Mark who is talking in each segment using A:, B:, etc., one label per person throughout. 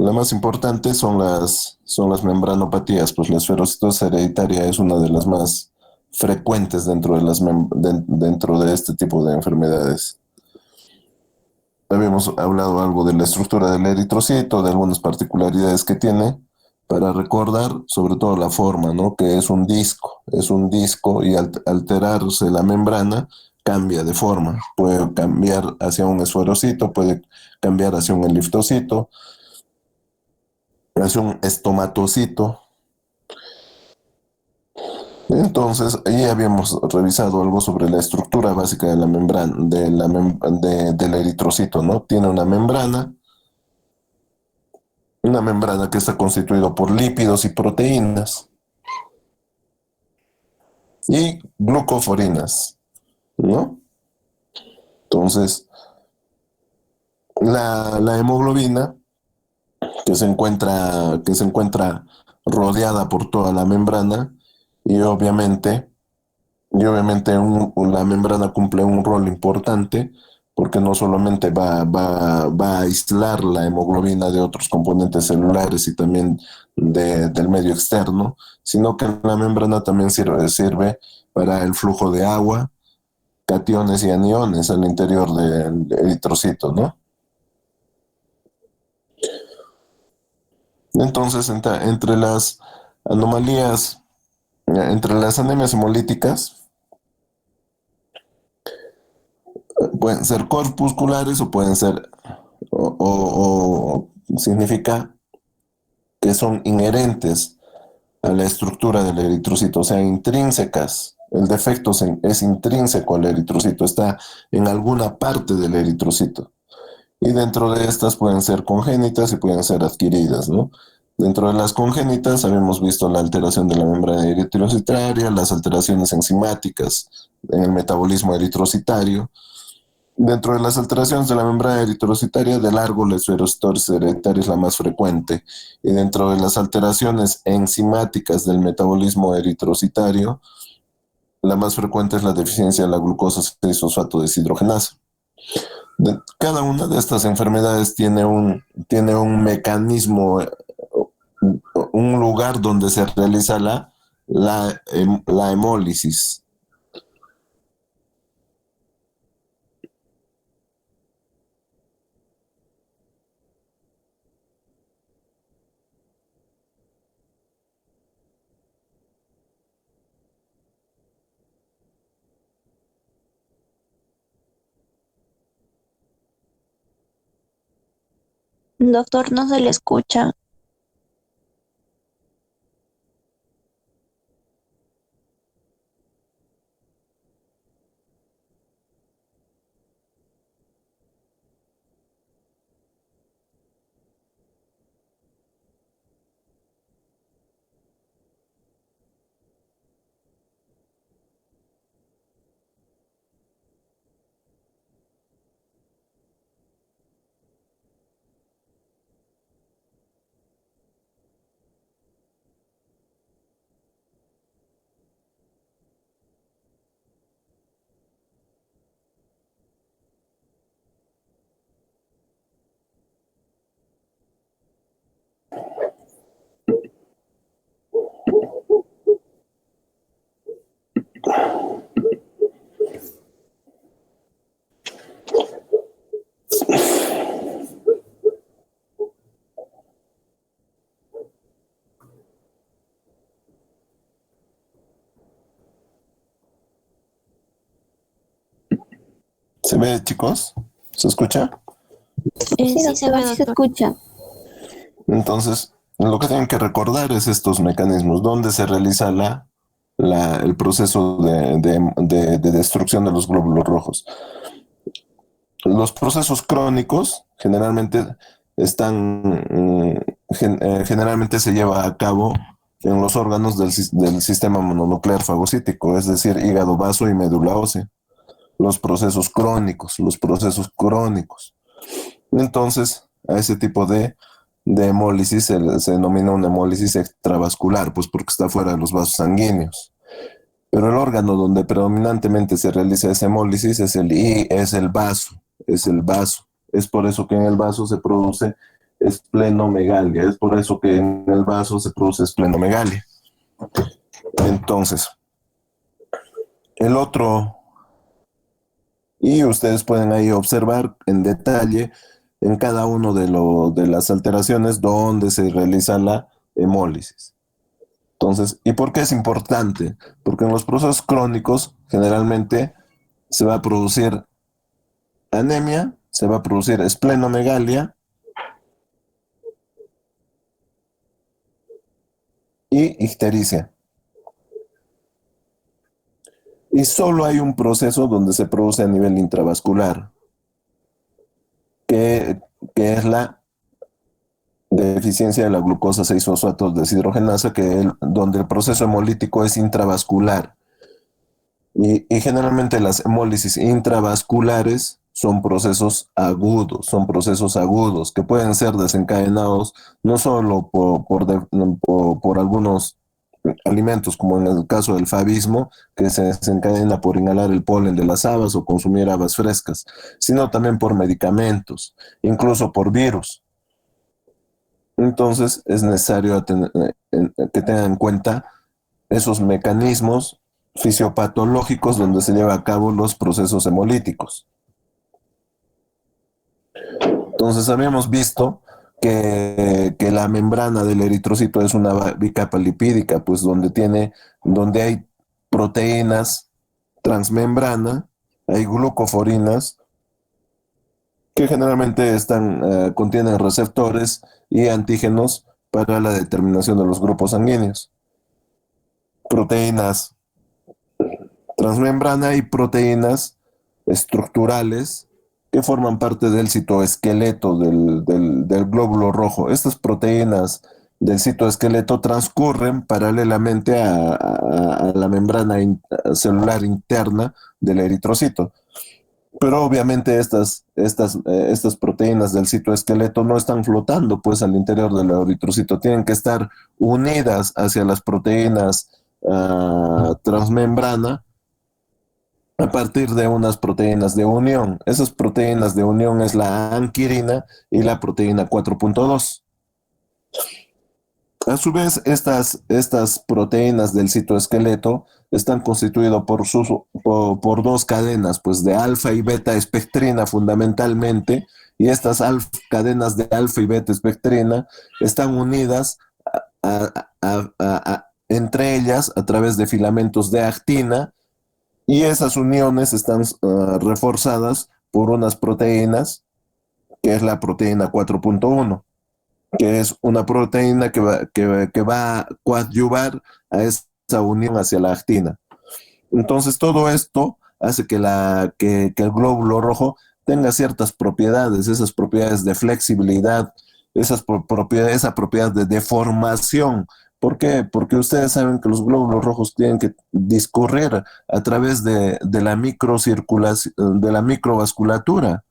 A: la más importante son las membranopatías, pues la esferocitosis hereditaria es una de las más frecuentes dentro de, dentro de este tipo de enfermedades. Habíamos hablado algo de la estructura del eritrocito, de algunas particularidades que tiene, para recordar sobre todo la forma, ¿no? Que es un disco y al alterarse la membrana cambia de forma. Puede cambiar hacia un esferocito, puede cambiar hacia un eliptocito, hacia un estomatocito. Entonces, ahí habíamos revisado algo sobre la estructura básica de la membrana, del eritrocito, ¿no? Tiene una membrana que está constituida por lípidos y proteínas y glucoforinas, ¿no? Entonces, la hemoglobina que se encuentra rodeada por toda la membrana y obviamente, la membrana cumple un rol importante porque no solamente va a aislar la hemoglobina de otros componentes celulares y también del medio externo, sino que la membrana también sirve para el flujo de agua, cationes y aniones al interior del eritrocito, ¿no? Entonces, entre las anomalías, entre las anemias hemolíticas, pueden ser corpusculares o pueden ser, significa que son inherentes a la estructura del eritrocito, o sea, intrínsecas. El defecto es intrínseco al eritrocito, está en alguna parte del eritrocito. Y dentro de estas pueden ser congénitas y pueden ser adquiridas, ¿no? Dentro de las congénitas habíamos visto la alteración de la membrana eritrocitaria, las alteraciones enzimáticas en el metabolismo eritrocitario. Dentro de las alteraciones de la membrana eritrocitaria, de largo la esferocitosis hereditaria es la más frecuente. Y dentro de las alteraciones enzimáticas del metabolismo eritrocitario, la más frecuente es la deficiencia de la glucosa 6-fosfato deshidrogenasa. Cada una de estas enfermedades tiene un mecanismo, un lugar donde se realiza la hemólisis.
B: Doctor, no se le escucha.
A: ¿Se ve, chicos? ¿Se escucha?
B: Sí,
C: Sí,
B: se ve,
C: doctor, sí se
B: doctor.
C: escucha.
A: Entonces, lo que tienen que recordar es estos mecanismos, donde se realiza el proceso de destrucción de los glóbulos rojos. Los procesos crónicos generalmente generalmente se lleva a cabo en los órganos del sistema mononuclear fagocítico, es decir, hígado, vaso y médula ósea. Los procesos crónicos. Entonces, a ese tipo de hemólisis se denomina una hemólisis extravascular, pues porque está fuera de los vasos sanguíneos. Pero el órgano donde predominantemente se realiza esa hemólisis es el vaso, es el vaso. Es por eso que en el vaso se produce esplenomegalia. Es por eso que en el vaso se produce esplenomegalia. Entonces, el otro, y ustedes pueden ahí observar en detalle en cada uno de las alteraciones donde se realiza la hemólisis. Entonces, ¿y por qué es importante? Porque en los procesos crónicos generalmente se va a producir anemia, se va a producir esplenomegalia y ictericia. Y solo hay un proceso donde se produce a nivel intravascular, que, que es la deficiencia de la glucosa 6-fosfato deshidrogenasa, donde el proceso hemolítico es intravascular. Y generalmente las hemólisis intravasculares son procesos agudos que pueden ser desencadenados no solo por algunos alimentos, como en el caso del favismo, que se desencadena por inhalar el polen de las habas o consumir habas frescas, sino también por medicamentos, incluso por virus. Entonces es necesario que tengan en cuenta esos mecanismos fisiopatológicos donde se lleva a cabo los procesos hemolíticos. Entonces habíamos visto que la membrana del eritrocito es una bicapa lipídica, pues donde hay proteínas transmembrana, hay glucoforinas que generalmente contienen receptores y antígenos para la determinación de los grupos sanguíneos. Proteínas transmembrana y proteínas estructurales que forman parte del citoesqueleto del glóbulo rojo. Estas proteínas del citoesqueleto transcurren paralelamente a la membrana celular interna del eritrocito. Pero obviamente estas proteínas del citoesqueleto no están flotando pues al interior del eritrocito, tienen que estar unidas hacia las proteínas transmembrana a partir de unas proteínas de unión. Esas proteínas de unión es la anquirina y la proteína 4.2. A su vez, estas proteínas del citoesqueleto están constituidas por dos cadenas, pues de alfa y beta espectrina fundamentalmente, y estas cadenas de alfa y beta espectrina están unidas entre ellas a través de filamentos de actina, y esas uniones están reforzadas por unas proteínas, que es la proteína 4.1, que es una proteína que va a coadyuvar a esa unión hacia la actina. Entonces todo esto hace que el glóbulo rojo tenga ciertas propiedades, esas propiedades de flexibilidad, esa propiedad de deformación. ¿Por qué? Porque ustedes saben que los glóbulos rojos tienen que discurrir a través de la microcirculación, de la microvasculatura.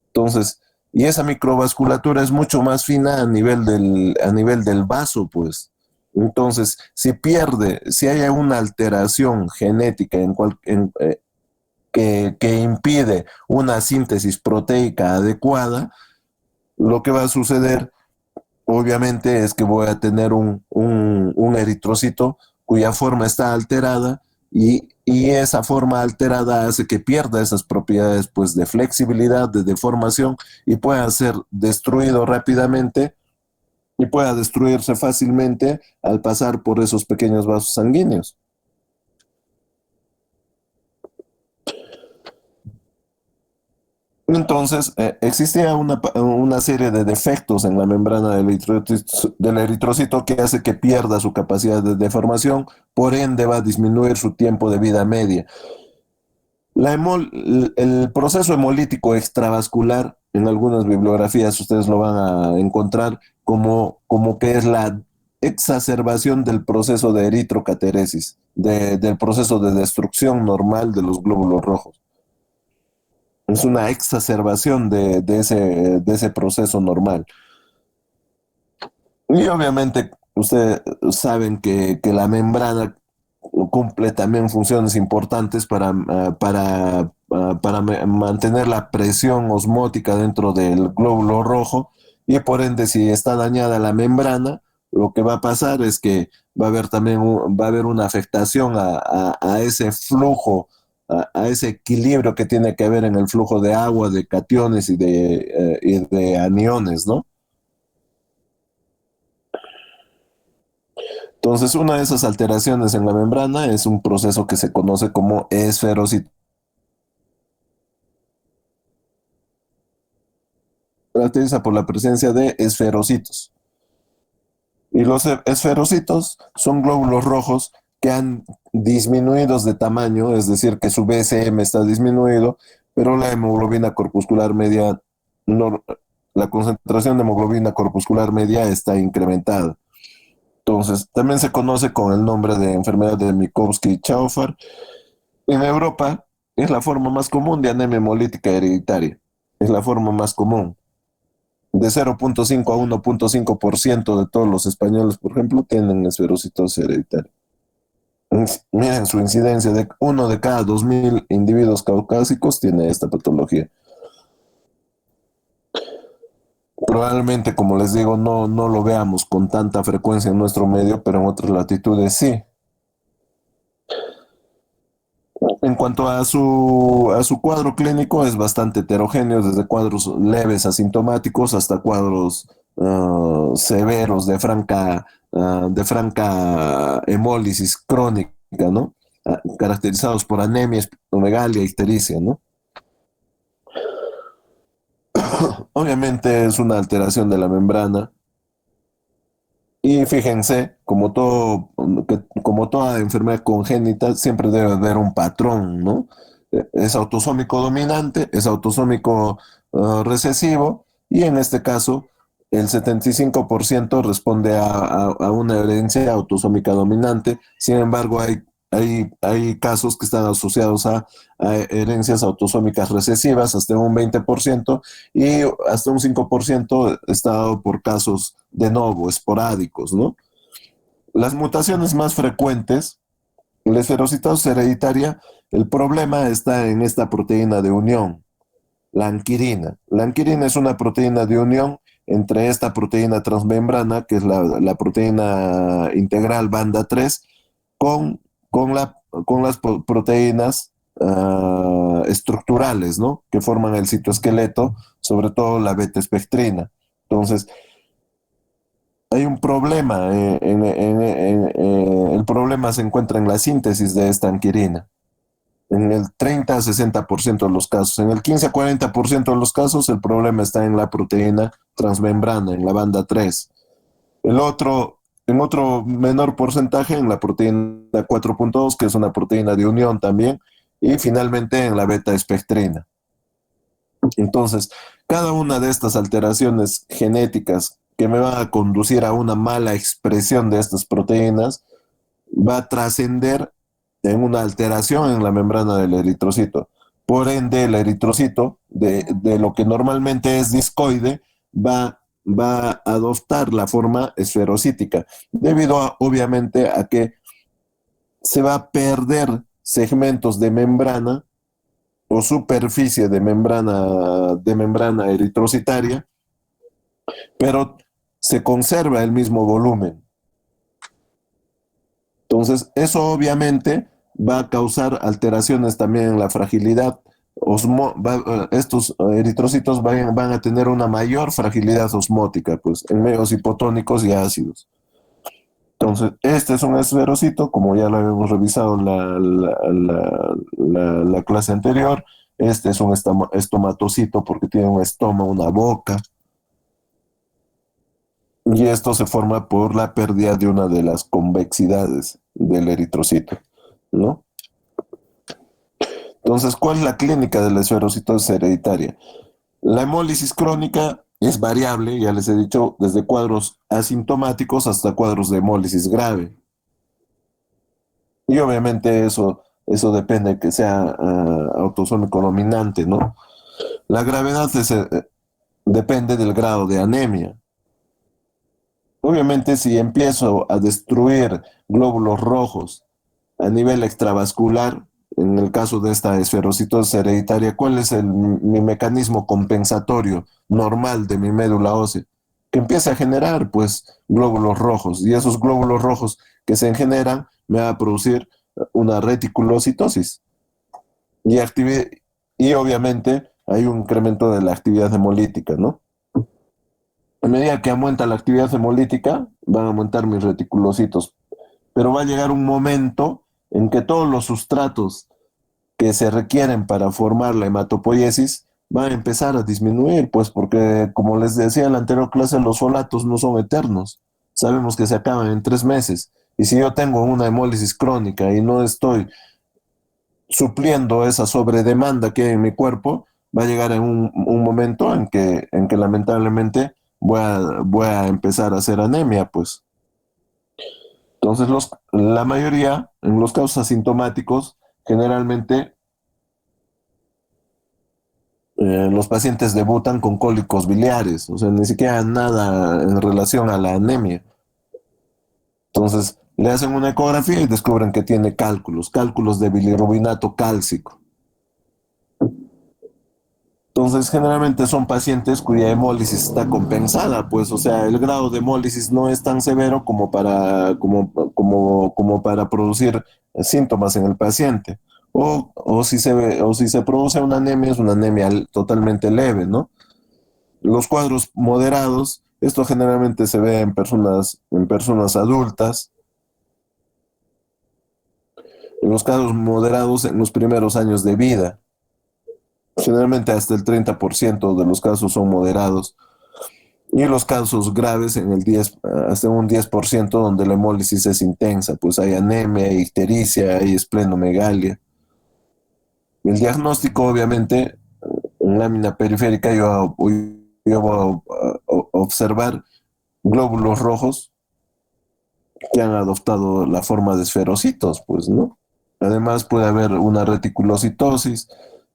A: Entonces, y esa microvasculatura es mucho más fina a nivel del vaso, pues. Entonces, si hay una alteración genética que impide una síntesis proteica adecuada, lo que va a suceder, obviamente, es que voy a tener un eritrocito cuya forma está alterada y esa forma alterada hace que pierda esas propiedades pues, de flexibilidad, de deformación y pueda ser destruido rápidamente y pueda destruirse fácilmente al pasar por esos pequeños vasos sanguíneos. Entonces, existía una serie de defectos en la membrana del eritrocito que hace que pierda su capacidad de deformación, por ende va a disminuir su tiempo de vida media. El proceso hemolítico extravascular, en algunas bibliografías ustedes lo van a encontrar como que es la exacerbación del proceso de eritrocateresis, del proceso de destrucción normal de los glóbulos rojos. Es una exacerbación de ese proceso normal. Y obviamente ustedes saben que la membrana cumple también funciones importantes para mantener la presión osmótica dentro del glóbulo rojo y por ende si está dañada la membrana, lo que va a pasar es que va a haber también va a haber una afectación a ese flujo, a ese equilibrio que tiene que haber en el flujo de agua, de cationes y de aniones, ¿no? Entonces, una de esas alteraciones en la membrana es un proceso que se conoce como esferocitosis. Caracteriza por la presencia de esferocitos. Y los esferocitos son glóbulos rojos que han disminuido de tamaño, es decir, que su BCM está disminuido, pero la hemoglobina corpuscular media, no, la concentración de hemoglobina corpuscular media está incrementada. Entonces, también se conoce con el nombre de enfermedad de Minkowski-Schaufer. En Europa es la forma más común de anemia hemolítica hereditaria. Es la forma más común. De 0,5 a 1,5% de todos los españoles, por ejemplo, tienen esferocitosis hereditaria. Miren su incidencia, de 1 de cada 2.000 individuos caucásicos tiene esta patología. Probablemente, como les digo, no lo veamos con tanta frecuencia en nuestro medio, pero en otras latitudes sí. En cuanto a su cuadro clínico, es bastante heterogéneo, desde cuadros leves asintomáticos hasta cuadros severos de franca hemólisis crónica, ¿no? Caracterizados por anemia, esplenomegalia, ictericia, ¿no? Obviamente es una alteración de la membrana. Y fíjense, como toda enfermedad congénita, siempre debe haber un patrón, ¿no? Es autosómico dominante, es autosómico recesivo, y en este caso, el 75% responde a una herencia autosómica dominante. Sin embargo, hay casos que están asociados a herencias autosómicas recesivas, hasta un 20%, y hasta un 5% está dado por casos de novo, esporádicos, ¿no? Las mutaciones más frecuentes, la esferocitosis hereditaria, el problema está en esta proteína de unión, la anquirina. La anquirina es una proteína de unión entre esta proteína transmembrana, que es la proteína integral banda 3, con, con las proteínas estructurales, ¿no? Que forman el citoesqueleto, sobre todo la beta-espectrina. Entonces, hay un problema. El problema se encuentra en la síntesis de esta anquirina. En el 30 a 60% de los casos. En el 15 a 40% de los casos, el problema está en la proteína transmembrana, en la banda 3. En otro menor porcentaje, en la proteína 4,2, que es una proteína de unión también. Y finalmente en la beta-espectrina. Entonces, cada una de estas alteraciones genéticas que me van a conducir a una mala expresión de estas proteínas va a trascender en una alteración en la membrana del eritrocito. Por ende, el eritrocito, de lo que normalmente es discoide, va a adoptar la forma esferocítica, obviamente a que se va a perder segmentos de membrana o superficie de membrana eritrocitaria, pero se conserva el mismo volumen. Entonces, eso obviamente va a causar alteraciones también en la fragilidad. Estos eritrocitos van a tener una mayor fragilidad osmótica, pues, en medios hipotónicos y ácidos. Entonces, este es un esferocito, como ya lo habíamos revisado en la clase anterior. Este es un estomatocito porque tiene un estoma, una boca. Y esto se forma por la pérdida de una de las convexidades del eritrocito, ¿no? Entonces, ¿cuál es la clínica de la esferocitosis hereditaria? La hemólisis crónica es variable, ya les he dicho, desde cuadros asintomáticos hasta cuadros de hemólisis grave. Y obviamente eso depende de que sea autosómico dominante, ¿no? La gravedad depende del grado de anemia. Obviamente, si empiezo a destruir glóbulos rojos a nivel extravascular, en el caso de esta esferocitosis hereditaria, ¿cuál es mi mecanismo compensatorio normal de mi médula ósea? que empiece a generar pues glóbulos rojos, y esos glóbulos rojos que se generan me va a producir una reticulocitosis y, y obviamente hay un incremento de la actividad hemolítica, ¿no? A medida que aumenta la actividad hemolítica, van a aumentar mis reticulocitos, pero va a llegar un momento en que todos los sustratos que se requieren para formar la hematopoiesis van a empezar a disminuir, pues porque, como les decía en la anterior clase, los folatos no son eternos. Sabemos que se acaban en 3 meses. Y si yo tengo una hemólisis crónica y no estoy supliendo esa sobredemanda que hay en mi cuerpo, va a llegar en un momento en que lamentablemente voy a empezar a hacer anemia, pues. Entonces, la mayoría, en los casos asintomáticos, generalmente los pacientes debutan con cólicos biliares, o sea, ni siquiera nada en relación a la anemia. Entonces, le hacen una ecografía y descubren que tiene cálculos de bilirrubinato cálcico. Entonces, generalmente son pacientes cuya hemólisis está compensada, pues, o sea, el grado de hemólisis no es tan severo como para producir síntomas en el paciente. O si se produce una anemia, es una anemia totalmente leve, ¿no? Los cuadros moderados, esto generalmente se ve en personas adultas. En los casos moderados, en los primeros años de vida. Generalmente hasta el 30% de los casos son moderados. Y los casos graves en el 10, hasta un 10% donde la hemólisis es intensa, pues hay anemia, hay ictericia, hay esplenomegalia. El diagnóstico, obviamente, en lámina periférica yo voy a observar glóbulos rojos que han adoptado la forma de esferocitos, pues, ¿no? Además puede haber una reticulocitosis,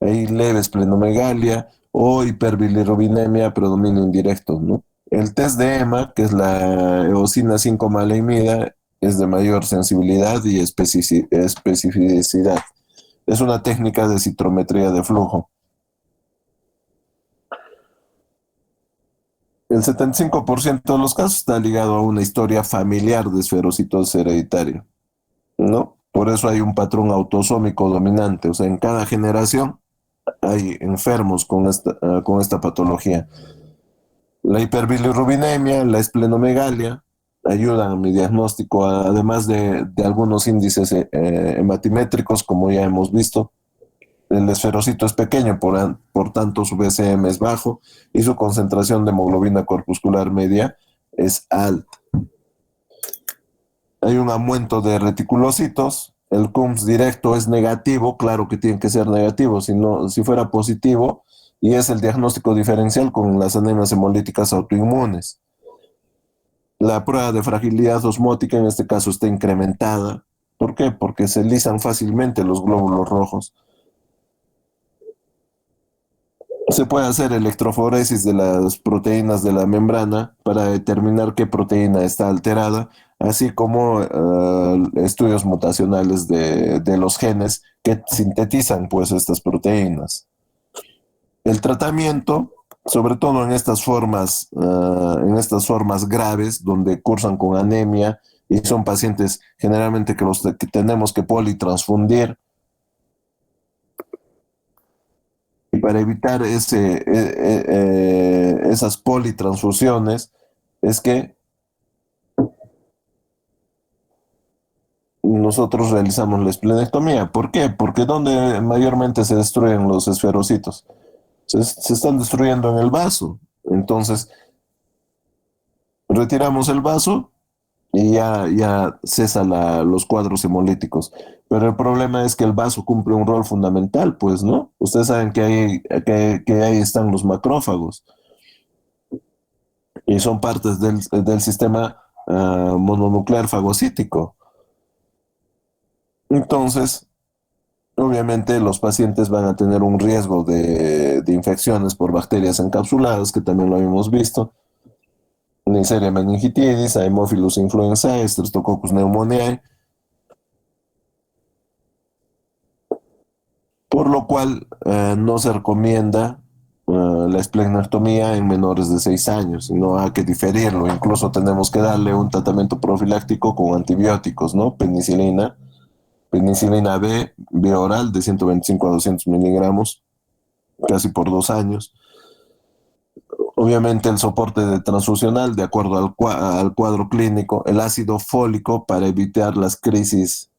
A: hay leve esplenomegalia o hiperbilirrubinemia, predominio indirecto, ¿no? El test de EMA, que es la eosina 5-maleimida, es de mayor sensibilidad y especificidad. Es una técnica de citrometría de flujo. El 75% de los casos está ligado a una historia familiar de esferocitosis hereditaria, ¿no? Por eso hay un patrón autosómico dominante, o sea, en cada generación hay enfermos con esta patología. La hiperbilirrubinemia, la esplenomegalia ayudan a mi diagnóstico, además de algunos índices hematimétricos, como ya hemos visto. El esferocito es pequeño, por tanto su BCM es bajo y su concentración de hemoglobina corpuscular media es alta. Hay un aumento de reticulocitos, el CUMS directo es negativo, claro que tiene que ser negativo, si fuera positivo, y es el diagnóstico diferencial con las anemias hemolíticas autoinmunes. La prueba de fragilidad osmótica en este caso está incrementada. ¿Por qué? Porque se lisan fácilmente los glóbulos rojos. Se puede hacer electroforesis de las proteínas de la membrana para determinar qué proteína está alterada, así como estudios mutacionales de los genes que sintetizan pues estas proteínas. El tratamiento, sobre todo en estas formas graves, donde cursan con anemia y son pacientes generalmente que tenemos que politransfundir, y para evitar esas politransfusiones, es que nosotros realizamos la esplenectomía. ¿Por qué? Porque donde mayormente se destruyen los esferocitos. Se están destruyendo en el vaso. Entonces, retiramos el vaso y ya cesa los cuadros hemolíticos. Pero el problema es que el vaso cumple un rol fundamental, pues, ¿no? Ustedes saben que ahí están los macrófagos y son partes del sistema mononuclear fagocítico. Entonces, obviamente los pacientes van a tener un riesgo de infecciones por bacterias encapsuladas, que también lo habíamos visto, Neisseria meningitidis, Haemophilus influenzae, Streptococcus pneumoniae, por lo cual no se recomienda la esplenectomía en menores de 6 años, no hay que diferirlo, incluso tenemos que darle un tratamiento profiláctico con antibióticos, ¿no? Penicilina B, vía oral de 125 a 200 miligramos, casi por 2 años. Obviamente el soporte de transfusional, de acuerdo al cuadro clínico, el ácido fólico para evitar las crisis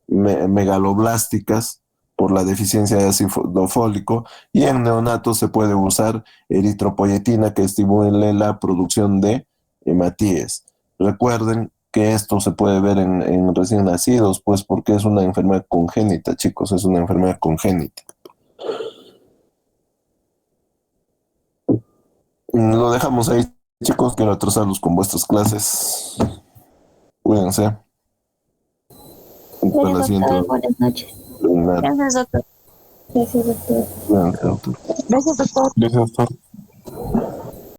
A: megaloblásticas por la deficiencia de ácido fólico, y en neonatos se puede usar eritropoyetina que estimule la producción de hematíes. Recuerden que esto se puede ver en recién nacidos, pues porque es una enfermedad congénita, chicos, es una enfermedad congénita. Lo dejamos ahí, chicos, quiero atrasarlos con vuestras clases. Cuídense. Hasta la siguiente.
B: Doctor, buenas noches.
A: Nada.
B: Gracias, doctor.
C: Gracias, doctor.
A: Cuídense, doctor.
B: Gracias, doctor.
A: Gracias, doctor.